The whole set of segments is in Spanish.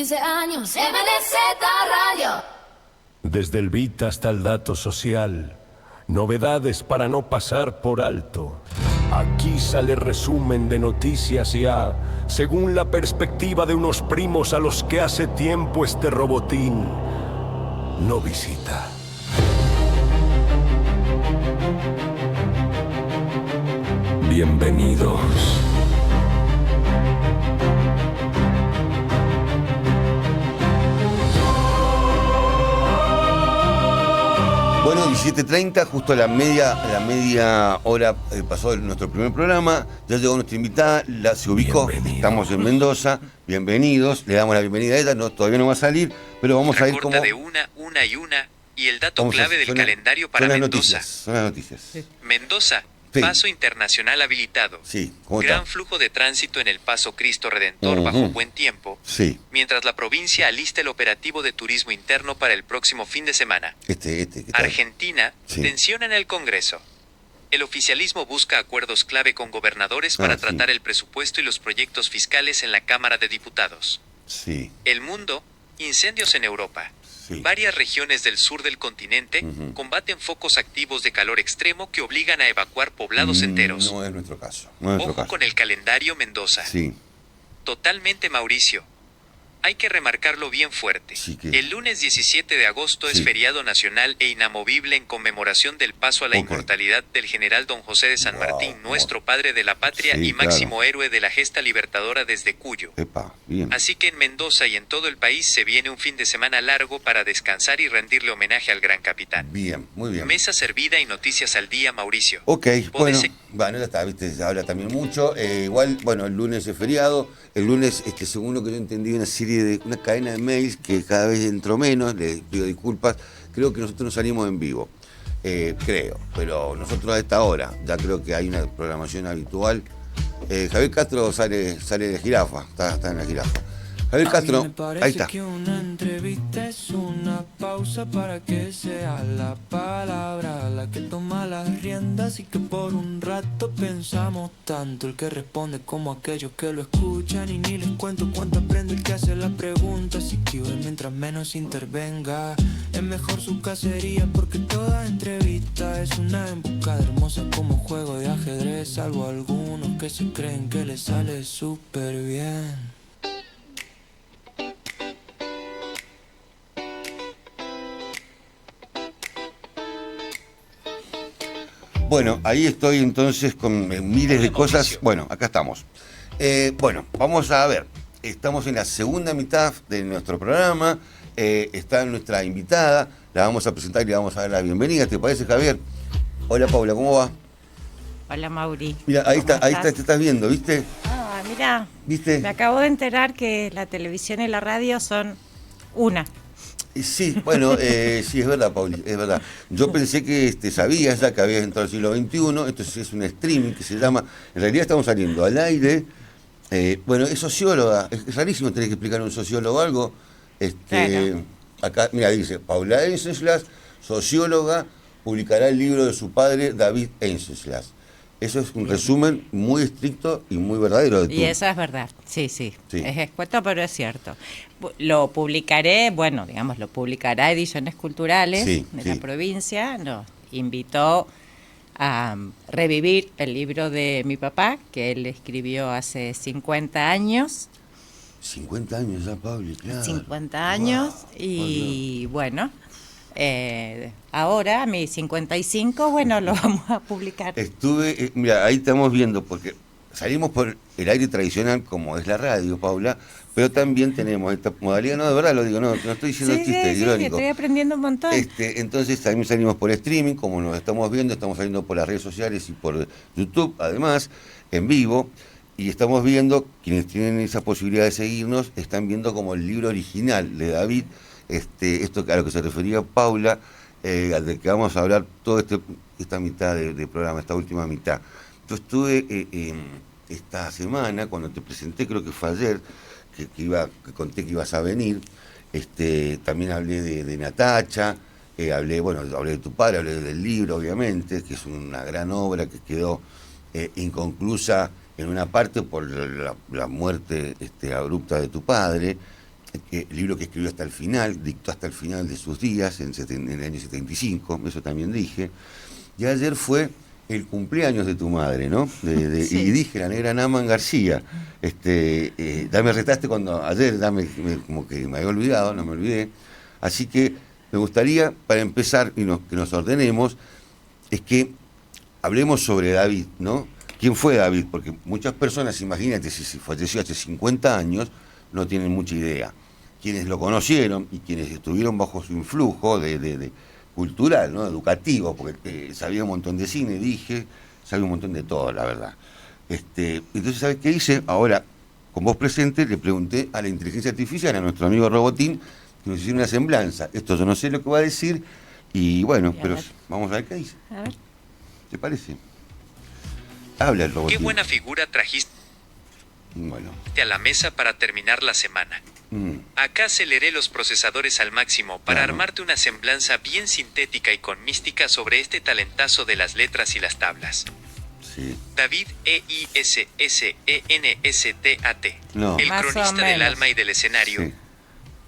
15 años, MDZ Radio. Desde el bit hasta el dato social, novedades para no pasar por alto. Aquí sale resumen de noticias ya, según la perspectiva de unos primos a los que hace tiempo este robotín no visita. Bienvenidos. Bueno, 17:30, justo la media hora pasó nuestro primer programa. Ya llegó nuestra invitada, se ubicó. Bienvenido. Estamos en Mendoza. Bienvenidos. Le damos la bienvenida a ella. No, todavía no va a salir, pero vamos a ir como... de una y el dato clave del calendario para Mendoza. Son las noticias. Sí. Mendoza, sí. Paso internacional habilitado. Sí, ¿cómo Gran está? flujo de tránsito en el Paso Cristo Redentor bajo buen tiempo. Sí. Mientras la provincia alista el operativo de turismo interno para el próximo fin de semana. ¿qué tal? Argentina, Sí. tensión en el Congreso. El oficialismo busca acuerdos clave con gobernadores para tratar el presupuesto y los proyectos fiscales en la Cámara de Diputados. Sí. El mundo, incendios en Europa. Sí. Varias regiones del sur del continente combaten focos activos de calor extremo que obligan a evacuar poblados enteros. No es nuestro caso. No es nuestro Ojo caso. con el calendario Mendoza. Sí. Totalmente Mauricio. Hay que remarcarlo bien fuerte. Sí, que- El lunes 17 de agosto es Sí. feriado nacional e inamovible en conmemoración del paso a la Ok. inmortalidad del general Don José de San Wow, Martín, nuestro padre de la patria Sí, y máximo claro. héroe de la gesta libertadora desde Cuyo. Epa, bien. Así que en Mendoza y en todo el país se viene un fin de semana largo para descansar y rendirle homenaje al gran capitán. Bien, muy bien. Mesa servida y noticias al día, Mauricio. Ok, bueno, Podés- bueno, ya está, viste, se habla también mucho. Igual, bueno, el lunes es feriado. El lunes, según lo que yo entendí, una cadena de mails que cada vez entró menos, les pido disculpas. Creo que nosotros no salimos en vivo, creo, pero nosotros a esta hora, ya creo que hay una programación habitual. Javier Castro sale de jirafa, está en la jirafa. Javier Castro, ahí está. Que una entrevista es una pausa para que sea la palabra la que toma las riendas y que por un rato pensamos tanto el que responde como aquellos que lo escuchan y ni les cuento cuánto aprende el que hace las preguntas y que hoy mientras menos intervenga es mejor su cacería porque toda entrevista es una emboscada hermosa como juego de ajedrez salvo algunos que se creen que les sale súper bien. Bueno, ahí estoy entonces con miles de cosas. Bueno, acá estamos. Bueno, vamos a ver. Estamos en la segunda mitad de nuestro programa. Está nuestra invitada. La vamos a presentar y le vamos a dar la bienvenida. ¿Te parece, Javier? Hola, Paula, ¿cómo va? Hola, Mauri. Mira, ahí ¿Cómo está, estás? te estás viendo, ¿viste? Ah, mira, ¿Viste? me acabo de enterar que la televisión y la radio son una. Sí, bueno, sí, es verdad, Pauli, es verdad. Yo pensé que sabías ya que habías entrado al siglo XXI, esto es un streaming que se llama, en realidad estamos saliendo al aire, bueno, es socióloga, es rarísimo tener que explicar a un sociólogo algo, Claro. acá, mira, dice, Paula Enceslas, socióloga, publicará el libro de su padre, David Enceslas. Eso es un resumen muy estricto y muy verdadero de tu... Y eso es verdad, sí. Sí. Es escueto, pero es cierto. Lo publicaré, bueno, digamos, lo publicará Ediciones Culturales Sí, de sí. la provincia. Nos invitó a revivir el libro de mi papá, que él escribió hace 50 años. 50 años ya, Pauli, claro. 50 años Wow, y bueno, ahora a mis 55, bueno, lo vamos a publicar. Mira, ahí estamos viendo, porque salimos por el aire tradicional, como es la radio, Paula, pero también tenemos esta modalidad, no, de verdad lo digo, no estoy diciendo Sí, chiste, sí, irónico. estoy aprendiendo un montón. Entonces también salimos por streaming, como nos estamos viendo, estamos saliendo por las redes sociales y por YouTube, además, en vivo, y estamos viendo, quienes tienen esa posibilidad de seguirnos, están viendo como el libro original de David, esto a lo que se refería Paula, al de que vamos a hablar toda esta mitad de programa, esta última mitad. Yo estuve esta semana, cuando te presenté, creo que fue ayer, que conté que ibas a venir, también hablé de Natacha, hablé de tu padre, hablé del libro, obviamente, que es una gran obra que quedó inconclusa en una parte por la muerte abrupta de tu padre, el libro que escribió hasta el final, dictó hasta el final de sus días, en el año 75, eso también dije. Y ayer fue el cumpleaños de tu madre, ¿no? Sí. Y dije, la negra Naman García. Me retaste cuando ayer, como que me había olvidado, no me olvidé. Así que me gustaría, para empezar, que nos ordenemos, es que hablemos sobre David, ¿no? ¿Quién fue David? Porque muchas personas, imagínate, si falleció hace 50 años, no tienen mucha idea. Quienes lo conocieron y quienes estuvieron bajo su influjo de cultural, ¿no? Educativo, porque sabía un montón de cine, dije, sabía un montón de todo, la verdad. Entonces, ¿sabes qué hice? Ahora, con vos presente, le pregunté a la inteligencia artificial, a nuestro amigo Robotín, que nos hiciera una semblanza. Esto yo no sé lo que va a decir, y bueno, pero vamos a ver qué dice. A ver. ¿Te parece? Habla el Robotín. ¿Qué buena figura trajiste Bueno. a la mesa para terminar la semana? Acá aceleré los procesadores al máximo para Claro. armarte una semblanza bien sintética y con mística sobre este talentazo de las letras y las tablas. Sí. David Eisenstat, No. el Más o cronista del menos. alma y del escenario. Sí.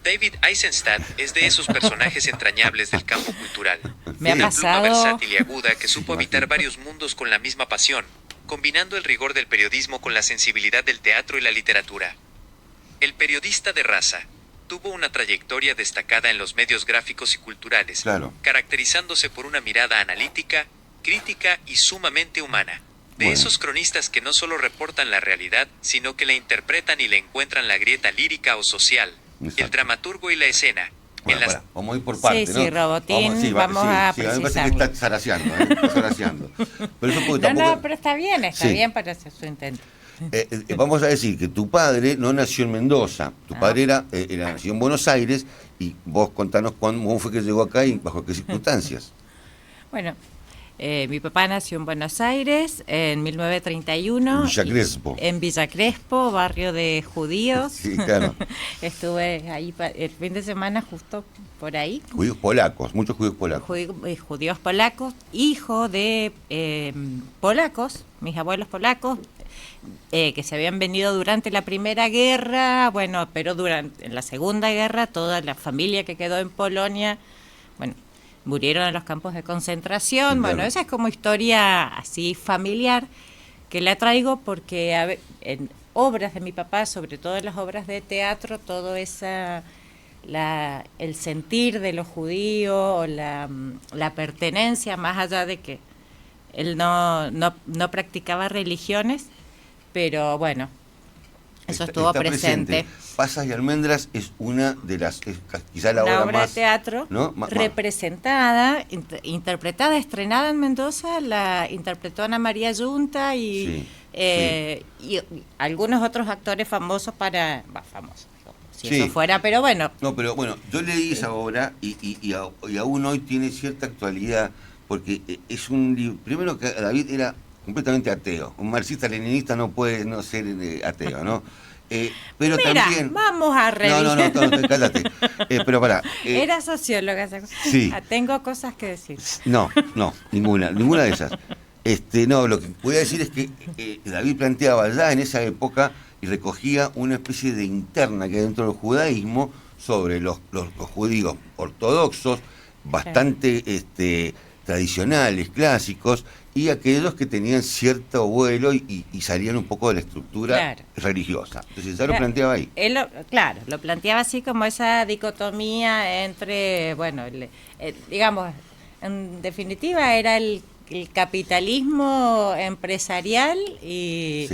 David Eisenstadt es de esos personajes entrañables del campo cultural. Me ha Una pluma pasado. versátil y aguda que supo habitar varios mundos con la misma pasión, combinando el rigor del periodismo con la sensibilidad del teatro y la literatura. El periodista de raza tuvo una trayectoria destacada en los medios gráficos y culturales, Claro. caracterizándose por una mirada analítica, crítica y sumamente humana. De Bueno. esos cronistas que no solo reportan la realidad, sino que la interpretan y le encuentran la grieta lírica o social, Exacto. el dramaturgo y la escena. Bueno, en las pará, vamos a ir por partes, ¿no? Sí, Robotín, vamos a a mí me parece que precisarlo. está zaraseando, está zaraseando. Pero eso porque No, tampoco... pero está Sí. bien para hacer su intento. Vamos a decir que tu padre no nació en Mendoza, tu Ah. padre nació en Buenos Aires, y vos contanos cómo fue que llegó acá y bajo qué circunstancias. Bueno, mi papá nació en Buenos Aires en 1931. Villa Crespo. En Villa Crespo, barrio de judíos. Sí, claro. Estuve ahí el fin de semana justo por ahí. Judíos polacos, muchos judíos polacos. Judíos polacos, hijo de polacos, mis abuelos polacos, que se habían venido durante la Primera Guerra, bueno, pero en la Segunda Guerra toda la familia que quedó en Polonia, bueno, murieron en los campos de concentración. Claro. Bueno, esa es como historia así familiar que la traigo porque en obras de mi papá, sobre todo en las obras de teatro, todo esa el sentir de los judíos o la pertenencia, más allá de que él no practicaba religiones, pero bueno, eso estuvo Está presente. Pasas y almendras es una de las, quizá la Una obra obra más... de teatro ¿no? representada, interpretada, estrenada en Mendoza, la interpretó Ana María Yunta y, y algunos otros actores famosos famosos, si Sí. eso fuera, pero bueno. No, pero bueno, yo leí esa obra y aún hoy tiene cierta actualidad, porque es un libro... Primero que David era completamente ateo. Un marxista-leninista no puede no ser ateo, ¿no? Pero Mira, también... vamos a revisar. No, cállate. Pero pará. Era socióloga. Sí. Tengo cosas que decir. No, ninguna de esas. No, lo que voy a decir es que David planteaba ya en esa época y recogía una especie de interna que hay dentro del judaísmo sobre los judíos ortodoxos, bastante tradicionales, clásicos, y aquellos que tenían cierto vuelo y salían un poco de la estructura religiosa. Entonces ya lo planteaba ahí. Él lo planteaba así como esa dicotomía entre, bueno, digamos, en definitiva era el capitalismo empresarial y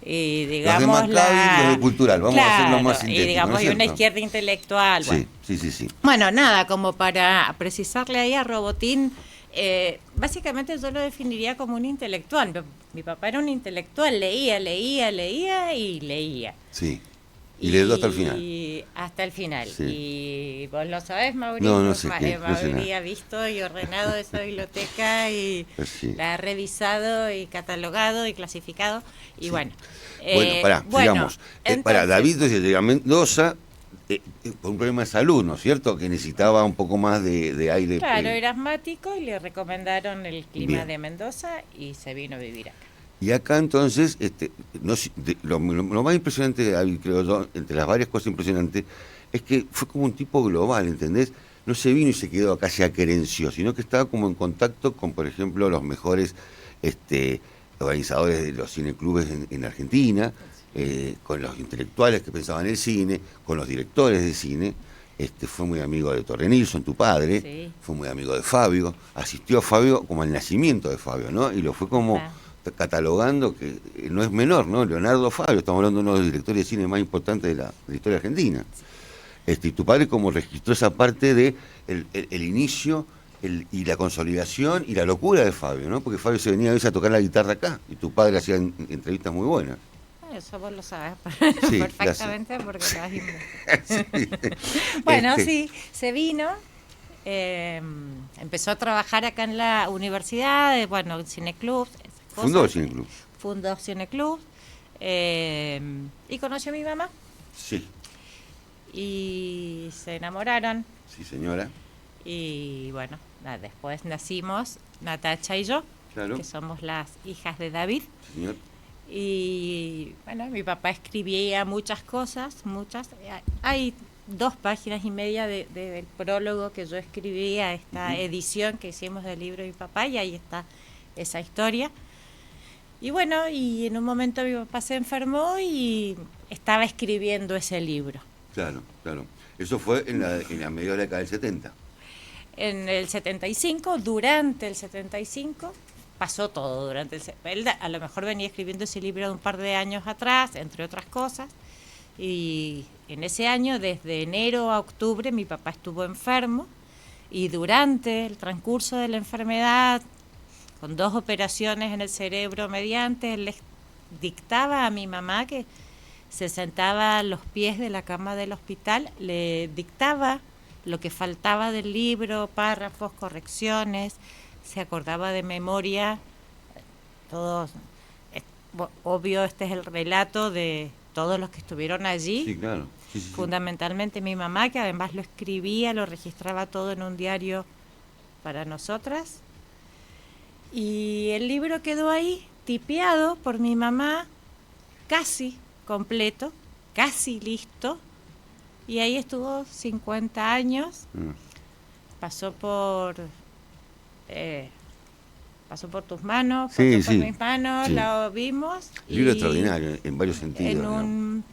digamos los de Maccabi y los de cultural, vamos a hacerlo más sintético, y digamos ¿no es y una cierto? izquierda intelectual. Bueno. Sí. Bueno, nada, como para precisarle ahí a Robotín, básicamente yo lo definiría como un intelectual. Mi papá era un intelectual, leía y leía. Sí. Y leyó hasta el final. Y hasta el final. Sí. Y vos lo sabés, Mauricio. No sé qué, no sé Mauri ha visto y ordenado esa biblioteca y Sí. la ha revisado y catalogado y clasificado. Y bueno. Bueno, sigamos. Entonces, David llega a Mendoza por un problema de salud, ¿no es cierto? Que necesitaba un poco más de aire. Claro, era asmático y le recomendaron el clima Bien. de Mendoza y se vino a vivir acá. Y acá entonces, lo más impresionante de David, creo yo, entre las varias cosas impresionantes, es que fue como un tipo global, ¿entendés? No se vino y se quedó acá, se aquerenció, sino que estaba como en contacto con, por ejemplo, los mejores organizadores de los cineclubes en Argentina, con los intelectuales que pensaban en el cine, con los directores de cine. Fue muy amigo de Torre Nilsson, tu padre, Sí. fue muy amigo de Fabio, asistió a Fabio como al nacimiento de Fabio, ¿no? Y lo fue como Ah. catalogando, que no es menor, ¿no? Leonardo Fabio, estamos hablando de uno de los directores de cine más importantes de la historia argentina. Y tu padre como registró esa parte de el inicio y la consolidación y la locura de Fabio, ¿no? Porque Fabio se venía a veces a tocar la guitarra acá y tu padre hacía entrevistas muy buenas. Eso vos lo sabes Sí, perfectamente porque lo has Sí. Bueno, sí, se vino, empezó a trabajar acá en la universidad, bueno, en cineclub. Fundó el cineclub. Fundó cineclub y conoció a mi mamá Sí, y se enamoraron sí, señora. y bueno, después nacimos Natacha y yo, Claro. que somos las hijas de David. Sí, señor. Y bueno, mi papá escribía muchas cosas, muchas. Hay 2 páginas y media del prólogo que yo escribí a esta edición que hicimos del libro de mi papá y ahí está esa historia. Y bueno, y en un momento mi papá se enfermó y estaba escribiendo ese libro. Claro, claro. Eso fue en la media de la década del 70. En el 75, durante el 75, pasó todo durante él a lo mejor venía escribiendo ese libro de un par de años atrás, entre otras cosas, y en ese año, desde enero a octubre, mi papá estuvo enfermo, y durante el transcurso de la enfermedad, con 2 operaciones en el cerebro mediante, él les dictaba a mi mamá que se sentaba a los pies de la cama del hospital, le dictaba lo que faltaba del libro, párrafos, correcciones, se acordaba de memoria, todos, obvio este es el relato de todos los que estuvieron allí, Sí, claro. Sí, sí, sí. fundamentalmente mi mamá, que además lo escribía, lo registraba todo en un diario para nosotras, y el libro quedó ahí, tipeado por mi mamá, casi completo, casi listo, y ahí estuvo 50 años, pasó por tus manos, Sí, pasó por sí, mis manos, sí. lo vimos. Libro y extraordinario en varios sentidos. en ¿no? un,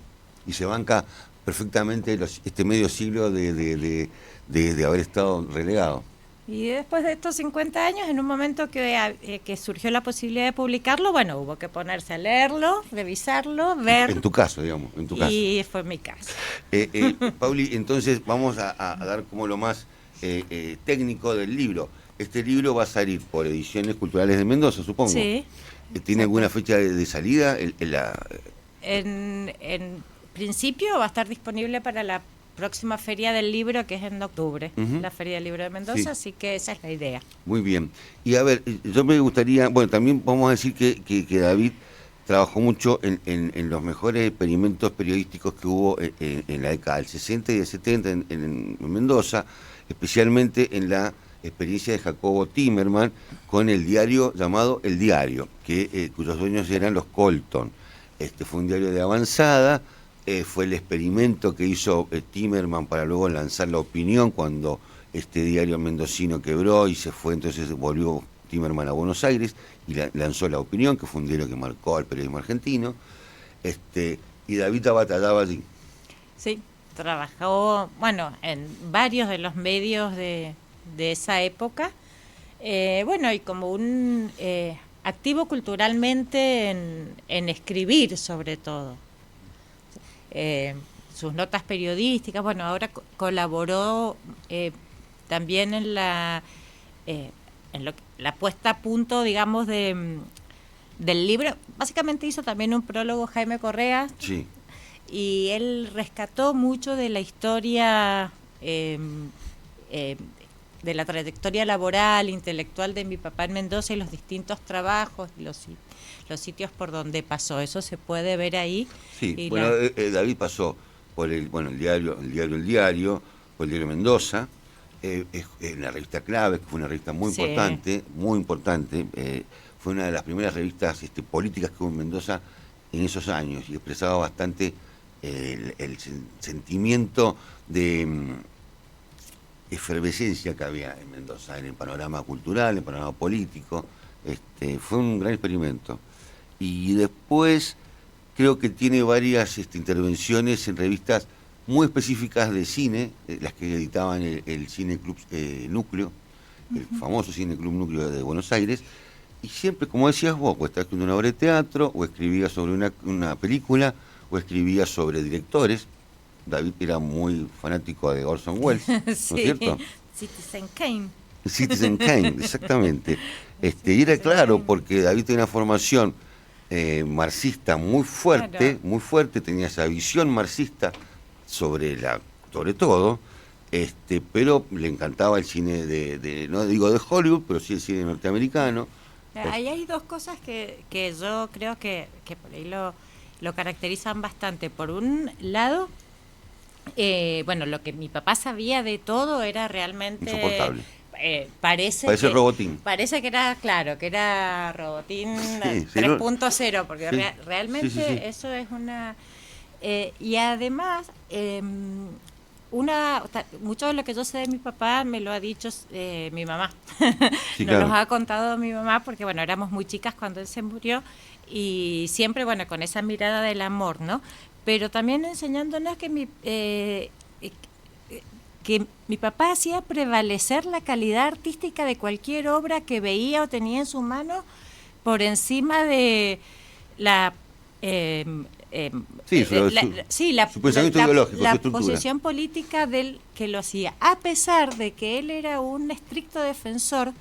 Y se banca perfectamente este medio siglo de haber estado relegado. y después de estos 50 años, en un momento que surgió la posibilidad de publicarlo, bueno, hubo que ponerse a leerlo, revisarlo, ver, En tu caso, digamos, en tu caso. y fue mi caso. Pauli, entonces vamos a dar como lo más técnico del libro. Este libro va a salir por Ediciones Culturales de Mendoza, supongo. Sí. ¿Tiene alguna fecha de salida? En principio va a estar disponible para la próxima feria del libro, que es en octubre, Ujú. la Feria del Libro de Mendoza, Sí. así que esa es la idea. Muy bien. Y a ver, yo me gustaría, bueno, también vamos a decir que David trabajó mucho en los mejores experimentos periodísticos que hubo en la década del 60 y del 70 en Mendoza, especialmente en la experiencia de Jacobo Timerman con el diario llamado El Diario, cuyos dueños eran los Colton. Fue un diario de avanzada, fue el experimento que hizo Timerman para luego lanzar La Opinión cuando este diario mendocino quebró y se fue, entonces volvió Timerman a Buenos Aires y lanzó La Opinión, que fue un diario que marcó al periodismo argentino, y David batallaba allí. Sí, trabajó, bueno, en varios de los medios de esa época, bueno, y como un activo culturalmente en escribir sobre todo. Sus notas periodísticas, bueno, ahora colaboró también en la puesta a punto, digamos, del libro. Básicamente hizo también un prólogo Jaime Correa, Sí. y él rescató mucho de la historia, de la trayectoria laboral, intelectual de mi papá en Mendoza y los distintos trabajos, los sitios por donde pasó. Eso se puede ver ahí. Sí, Y bueno, David pasó por el diario, por el diario Mendoza, en la revista Clave, que fue una revista muy Sí. importante, fue una de las primeras revistas políticas que hubo en Mendoza en esos años y expresaba bastante sentimiento de efervescencia que había en Mendoza, en el panorama cultural, en el panorama político. Fue un gran experimento. Y después creo que tiene varias intervenciones en revistas muy específicas de cine, las que editaban el Cine Club Núcleo, el famoso Cine Club Núcleo de Buenos Aires, y siempre, como decías vos, o estaba escribiendo una obra de teatro, o escribía sobre una película, o escribía sobre directores. David era muy fanático de Orson Welles, ¿no es cierto? Citizen Kane. Citizen Kane, exactamente. Y era claro, porque David tenía una formación marxista muy fuerte, Claro. muy fuerte, tenía esa visión marxista sobre todo, pero le encantaba el cine no digo de Hollywood, pero sí el cine norteamericano. Ahí hay dos cosas que yo creo que por ahí lo caracterizan bastante. Por un lado, bueno, lo que mi papá sabía de todo era realmente... Insoportable. Parece Robotín. Parece que era, claro, que era Robotín Sí, 3.0, porque sí, realmente sí. eso es una... y además, mucho de lo que yo sé de mi papá me lo ha dicho mi mamá. Sí, Nos claro. los ha contado mi mamá porque, bueno, éramos muy chicas cuando él se murió y siempre, bueno, con esa mirada del amor, ¿no? Pero también enseñándonos que mi papá hacía prevalecer la calidad artística de cualquier obra que veía o tenía en su mano por encima de la... Sí, su pensamiento ideológico, la su estructura. posición política del que lo hacía, a pesar de que él era un estricto defensor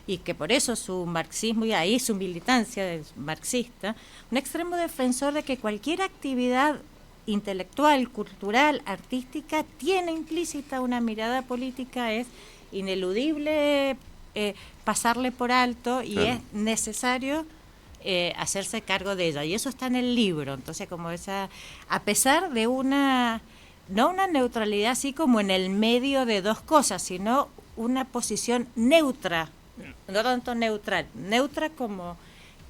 y que por eso su marxismo y ahí su militancia marxista, un extremo defensor de que cualquier actividad intelectual, cultural, artística tiene implícita una mirada política, es ineludible pasarle por alto y Claro. es necesario hacerse cargo de ella, y eso está en el libro. Entonces, como esa, a pesar de no una neutralidad así como en el medio de dos cosas, sino una posición neutra, no tanto neutra como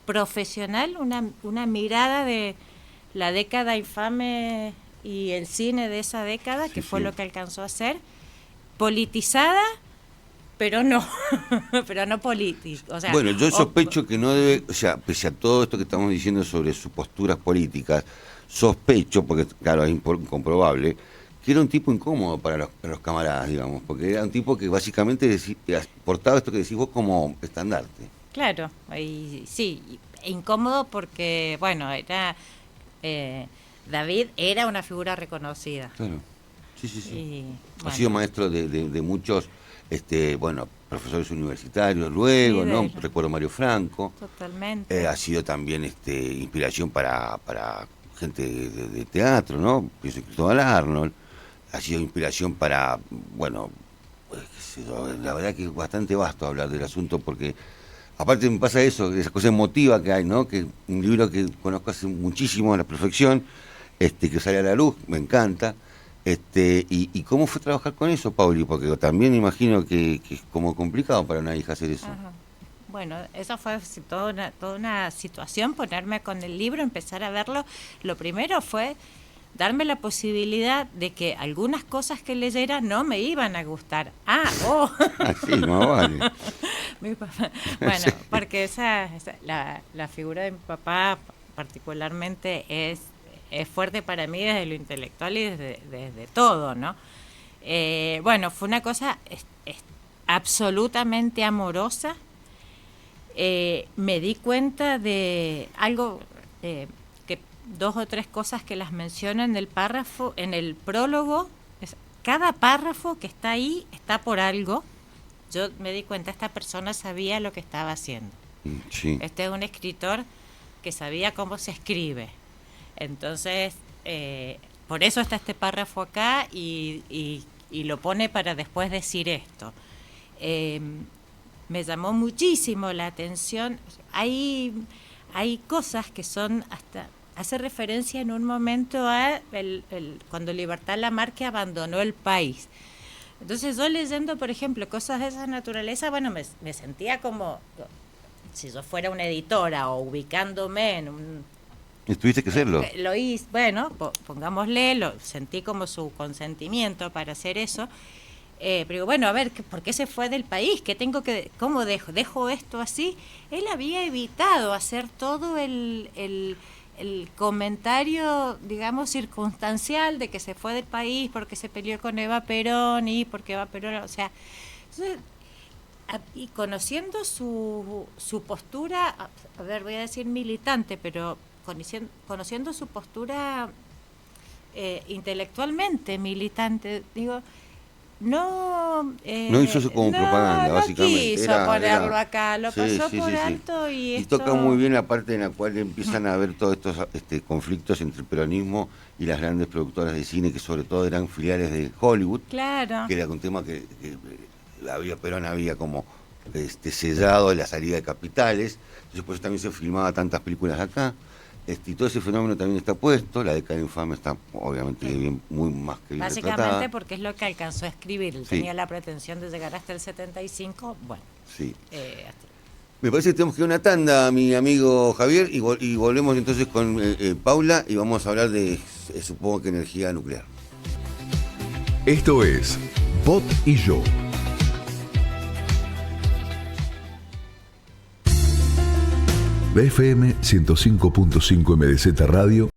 profesional, una mirada de la década infame y el cine de esa década, Sí, que fue sí. lo que alcanzó a ser, politizada, pero no, pero no político. O sea, Bueno, yo sospecho que no debe, o sea, pese a todo esto que estamos diciendo sobre sus posturas políticas, sospecho, porque claro, es incomprobable, que era un tipo incómodo para los camaradas, digamos, porque era un tipo que básicamente portaba esto que decís vos como estandarte. Claro, y sí, incómodo porque, bueno, David era una figura reconocida. Claro. Sí, sí, sí. Y, Ha bueno, sido maestro de muchos, profesores universitarios luego, Sí, ¿no? Recuerdo Mario Franco. totalmente. Ha sido también inspiración para gente de teatro, ¿no? Pienso en Cristóbal Arnold. Ha sido inspiración para, bueno, pues, qué sé yo, la verdad que es bastante vasto hablar del asunto porque, aparte me pasa eso, esa cosa emotiva que hay, ¿no? Que un libro que conozco hace muchísimo a la perfección, que sale a la luz, me encanta. ¿Y cómo fue trabajar con eso, Pauli? Porque también imagino que es como complicado para una hija hacer eso. Ajá. Bueno, eso fue toda una situación, ponerme con el libro, empezar a verlo. Lo primero fue darme la posibilidad de que algunas cosas que leyera no me iban a gustar. Así, no vale. Mi papá. Bueno, porque la figura de mi papá particularmente es fuerte para mí desde lo intelectual y desde todo, ¿no? Bueno, fue una cosa absolutamente amorosa. Me di cuenta de algo, que 2 o 3 cosas que las menciona en el párrafo, en el prólogo. Cada párrafo que está ahí está por algo. Yo me di cuenta, esta persona sabía lo que estaba haciendo. Sí. Este es un escritor que sabía cómo se escribe. Entonces, por eso está este párrafo acá y lo pone para después decir esto. Me llamó muchísimo la atención. Hay cosas que son hasta... Hace referencia en un momento a cuando Libertad Lamarque abandonó el país. Entonces yo leyendo, por ejemplo, cosas de esa naturaleza, bueno, me sentía como si yo fuera una editora o ubicándome Tuviste que hacerlo. Lo hice, bueno, pongámosle, lo sentí como su consentimiento para hacer eso. Pero digo, bueno, a ver, ¿por qué se fue del país? ¿Cómo dejo esto así? Él había evitado hacer todo el comentario, digamos, circunstancial de que se fue del país porque se peleó con Eva Perón y porque Eva Perón, o sea, y conociendo su postura, a ver, voy a decir militante, pero conociendo su postura intelectualmente militante, digo, no hizo eso como propaganda, básicamente. No quiso ponerlo acá, lo pasó por alto y esto... toca muy bien la parte en la cual empiezan a haber todos estos conflictos entre el peronismo y las grandes productoras de cine, que sobre todo eran filiales de Hollywood. Claro. Que era un tema que Perón había como sellado la salida de capitales, entonces por eso también se filmaba tantas películas acá. Y todo ese fenómeno también está puesto, la década infame está obviamente bien, muy más que bien básicamente retratada. porque es lo que alcanzó a escribir, él tenía la pretensión de llegar hasta el 75, bueno. Sí. Me parece que tenemos que ir a una tanda, mi amigo Javier, y volvemos entonces con Paula y vamos a hablar de, supongo que energía nuclear. Esto es Bot y Yo. BFM 105.5 MDZ Radio